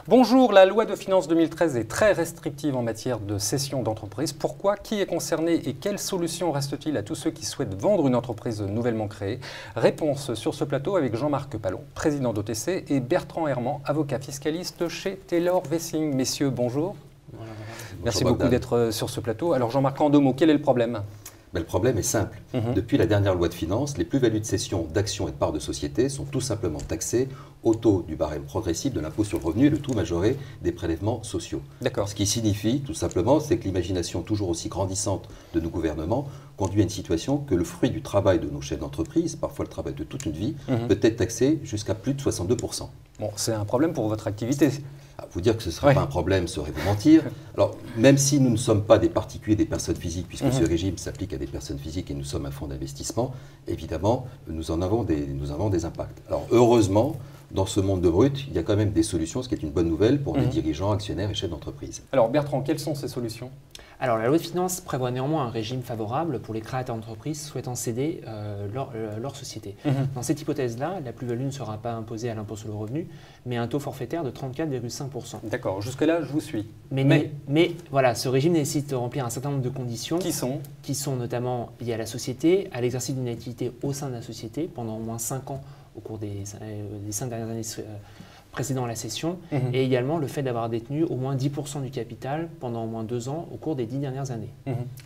Bonjour, la loi de finances 2013 est très restrictive en matière de cession d'entreprise. Pourquoi? Qui est concerné et quelles solutions reste-t-il à tous ceux qui souhaitent vendre une entreprise nouvellement créée? Réponse sur ce plateau avec Jean-Marc Pallon, président d'OTC, et Bertrand Herman, avocat fiscaliste chez Taylor Wessing. Messieurs, bonjour. Merci beaucoup d'être sur ce plateau. Alors Jean-Marc, en 2 mots, quel est le problème? Le problème est simple. Depuis la dernière loi de finances, les plus-values de cession d'actions et de parts de société sont tout simplement taxées au taux du barème progressif de l'impôt sur le revenu et le taux majoré des prélèvements sociaux. D'accord. Ce qui signifie tout simplement, c'est que l'imagination toujours aussi grandissante de nos gouvernements conduit à une situation que le fruit du travail de nos chefs d'entreprise, parfois le travail de toute une vie, peut être taxé jusqu'à plus de 62%. Bon, c'est un problème pour votre activité. Vous dire que ce ne serait pas un problème serait vous mentir. Alors, même si nous ne sommes pas des particuliers, des personnes physiques, puisque ce régime s'applique à des personnes physiques et nous sommes un fonds d'investissement, évidemment, nous en avons des impacts. Alors, heureusement, dans ce monde de brut, il y a quand même des solutions, ce qui est une bonne nouvelle pour les dirigeants, actionnaires et chefs d'entreprise. Alors Bertrand, quelles sont ces solutions? Alors la loi de finances prévoit néanmoins un régime favorable pour les créateurs d'entreprises souhaitant céder leur société. Dans cette hypothèse-là, la plus-value ne sera pas imposée à l'impôt sur le revenu, mais à un taux forfaitaire de 34,5%. D'accord, jusque-là, je vous suis. Mais voilà, ce régime nécessite de remplir un certain nombre de conditions. Qui sont notamment liées à la société, à l'exercice d'une activité au sein de la société pendant au moins 5 ans au cours des 5 dernières années précédant la cession, et également le fait d'avoir détenu au moins 10% du capital pendant au moins 2 ans au cours des 10 dernières années.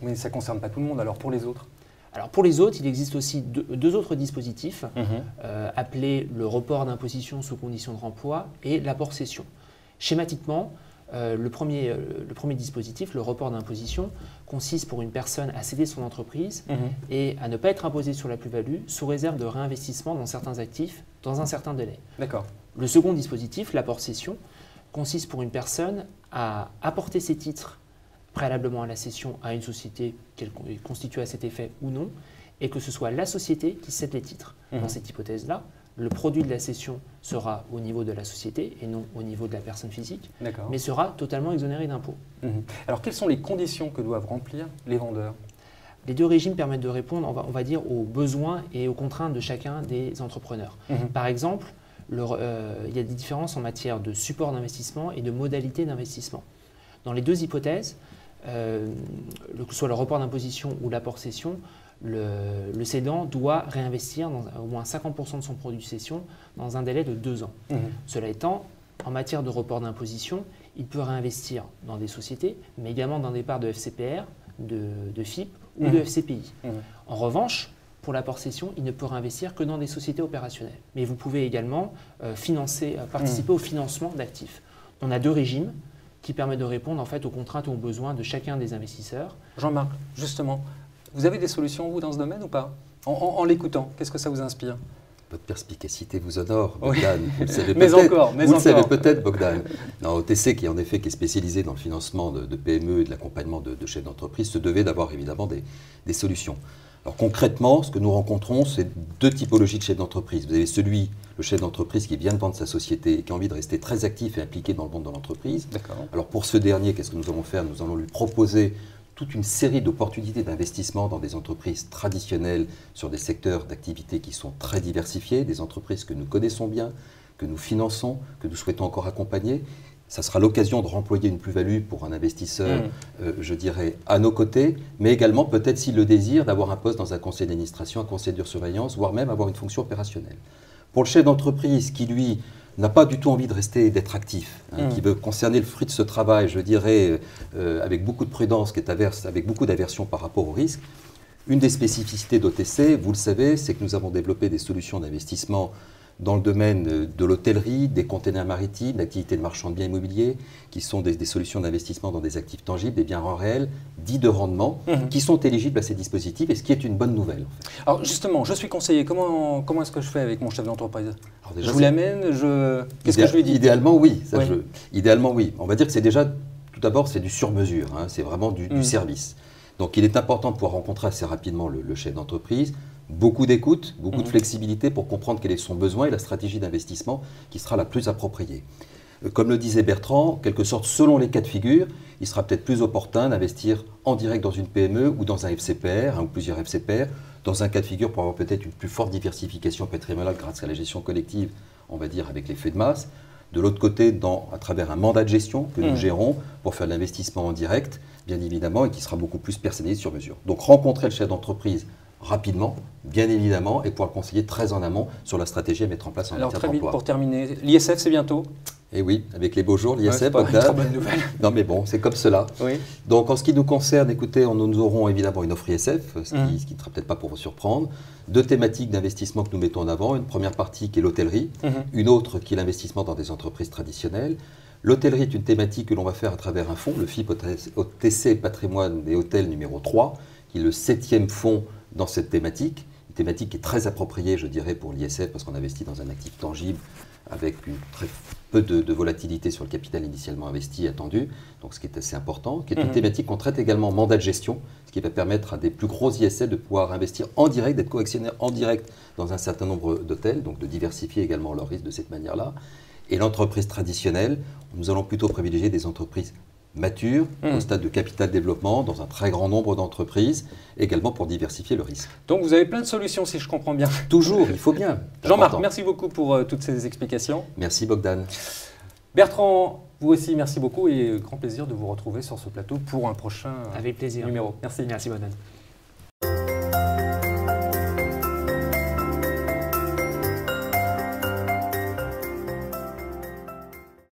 Mais ça ne concerne pas tout le monde, alors pour les autres? Alors pour les autres, il existe aussi deux autres dispositifs, appelés le report d'imposition sous condition de remploi et l'apport-cession. Schématiquement, le premier dispositif, le report d'imposition, consiste pour une personne à céder son entreprise et à ne pas être imposée sur la plus-value sous réserve de réinvestissement dans certains actifs dans un certain délai. D'accord. Le second dispositif, l'apport-cession, consiste pour une personne à apporter ses titres préalablement à la cession à une société qu'elle constitue à cet effet ou non, et que ce soit la société qui cède les titres. Dans cette hypothèse-là, le produit de la cession sera au niveau de la société et non au niveau de la personne physique, mais sera totalement exonéré d'impôts. Alors quelles sont les conditions que doivent remplir les vendeurs? Les deux régimes permettent de répondre, on va dire, aux besoins et aux contraintes de chacun des entrepreneurs. Par exemple, il y a des différences en matière de support d'investissement et de modalités d'investissement. Dans les deux hypothèses, que ce soit le report d'imposition ou l'apport-cession, le cédant doit réinvestir au moins 50% de son produit de cession dans un délai de 2 ans. Cela étant, en matière de report d'imposition, il peut réinvestir dans des sociétés, mais également dans des parts de FCPR, de FIP ou de FCPI. En revanche, pour l'apport-cession, il ne peut réinvestir que dans des sociétés opérationnelles. Mais vous pouvez également participer au financement d'actifs. On a deux régimes qui permettent de répondre en fait aux contraintes ou aux besoins de chacun des investisseurs. Jean-Marc, justement, vous avez des solutions, vous, dans ce domaine ou pas? En l'écoutant, qu'est-ce que ça vous inspire? Votre perspicacité vous honore, Bogdan. Vous le savez savez peut-être, Bogdan. Non, OTC, qui est spécialisé dans le financement de PME et de l'accompagnement de chefs d'entreprise, se devait d'avoir évidemment des solutions. Alors concrètement, ce que nous rencontrons, c'est 2 typologies de chefs d'entreprise. Vous avez le chef d'entreprise qui vient de vendre sa société et qui a envie de rester très actif et impliqué dans le monde de l'entreprise. Alors pour ce dernier, qu'est-ce que nous allons faire? Nous allons lui proposer toute une série d'opportunités d'investissement dans des entreprises traditionnelles sur des secteurs d'activité qui sont très diversifiés, des entreprises que nous connaissons bien, que nous finançons, que nous souhaitons encore accompagner. Ça sera l'occasion de remployer une plus-value pour un investisseur, je dirais, à nos côtés, mais également, peut-être s'il le désire, d'avoir un poste dans un conseil d'administration, un conseil de surveillance, voire même avoir une fonction opérationnelle. Pour le chef d'entreprise qui, lui, n'a pas du tout envie de rester, d'être actif, qui veut concerner le fruit de ce travail, je dirais, avec beaucoup de prudence, avec beaucoup d'aversion par rapport au risque. Une des spécificités d'OTC, vous le savez, c'est que nous avons développé des solutions d'investissement dans le domaine de l'hôtellerie, des containers maritimes, d'activités de marchand de biens immobiliers, qui sont des solutions d'investissement dans des actifs tangibles, des biens réels, dits de rendement, qui sont éligibles à ces dispositifs, et ce qui est une bonne nouvelle. En fait. Alors justement, je suis conseiller, comment est-ce que je fais avec mon chef d'entreprise? Je vous l'amène, qu'est-ce que je lui dis? Idéalement, oui. Idéalement, oui. On va dire que c'est déjà, tout d'abord, c'est du sur-mesure, c'est vraiment du service. Donc il est important de pouvoir rencontrer assez rapidement le chef d'entreprise, beaucoup d'écoute, beaucoup de flexibilité pour comprendre quel est son besoin et la stratégie d'investissement qui sera la plus appropriée. Comme le disait Bertrand, en quelque sorte, selon les cas de figure, il sera peut-être plus opportun d'investir en direct dans une PME ou dans un FCPR, un ou plusieurs FCPR, dans un cas de figure pour avoir peut-être une plus forte diversification patrimoniale grâce à la gestion collective, on va dire avec l'effet de masse. De l'autre côté, à travers un mandat de gestion que nous gérons pour faire de l'investissement en direct, bien évidemment, et qui sera beaucoup plus personnalisé sur mesure. Donc rencontrer le chef d'entreprise rapidement, bien évidemment, et pouvoir le conseiller très en amont sur la stratégie à mettre en place en matière d'emploi. Alors très vite, pour terminer, l'ISF c'est bientôt? Et oui, avec les beaux jours, l'ISF, c'est pas une très bonne nouvelle. Non mais bon, c'est comme cela. Oui. Donc en ce qui nous concerne, écoutez, nous aurons évidemment une offre ISF, ce qui ne sera peut-être pas pour vous surprendre. 2 thématiques d'investissement que nous mettons en avant. Une première partie qui est l'hôtellerie, une autre qui est l'investissement dans des entreprises traditionnelles. L'hôtellerie est une thématique que l'on va faire à travers un fonds, le FIP OTC Patrimoine des Hôtels numéro 3, qui est le 7e fonds dans cette thématique. Une thématique qui est très appropriée, je dirais, pour l'ISF, parce qu'on investit dans un actif tangible, avec très peu de volatilité sur le capital initialement investi et attendu, donc ce qui est assez important, qui est une thématique qu'on traite également en mandat de gestion, ce qui va permettre à des plus gros ISF de pouvoir investir en direct, d'être co-actionnaires en direct dans un certain nombre d'hôtels, donc de diversifier également leurs risques de cette manière-là. Et l'entreprise traditionnelle, nous allons plutôt privilégier des entreprises matures, au stade de capital développement, dans un très grand nombre d'entreprises, également pour diversifier le risque. Donc vous avez plein de solutions si je comprends bien. Toujours, il faut bien. Jean-Marc, merci beaucoup pour toutes ces explications. Merci Bogdan. Bertrand, vous aussi, merci beaucoup et grand plaisir de vous retrouver sur ce plateau pour un prochain Avec plaisir. numéro. Merci. Merci Bogdan.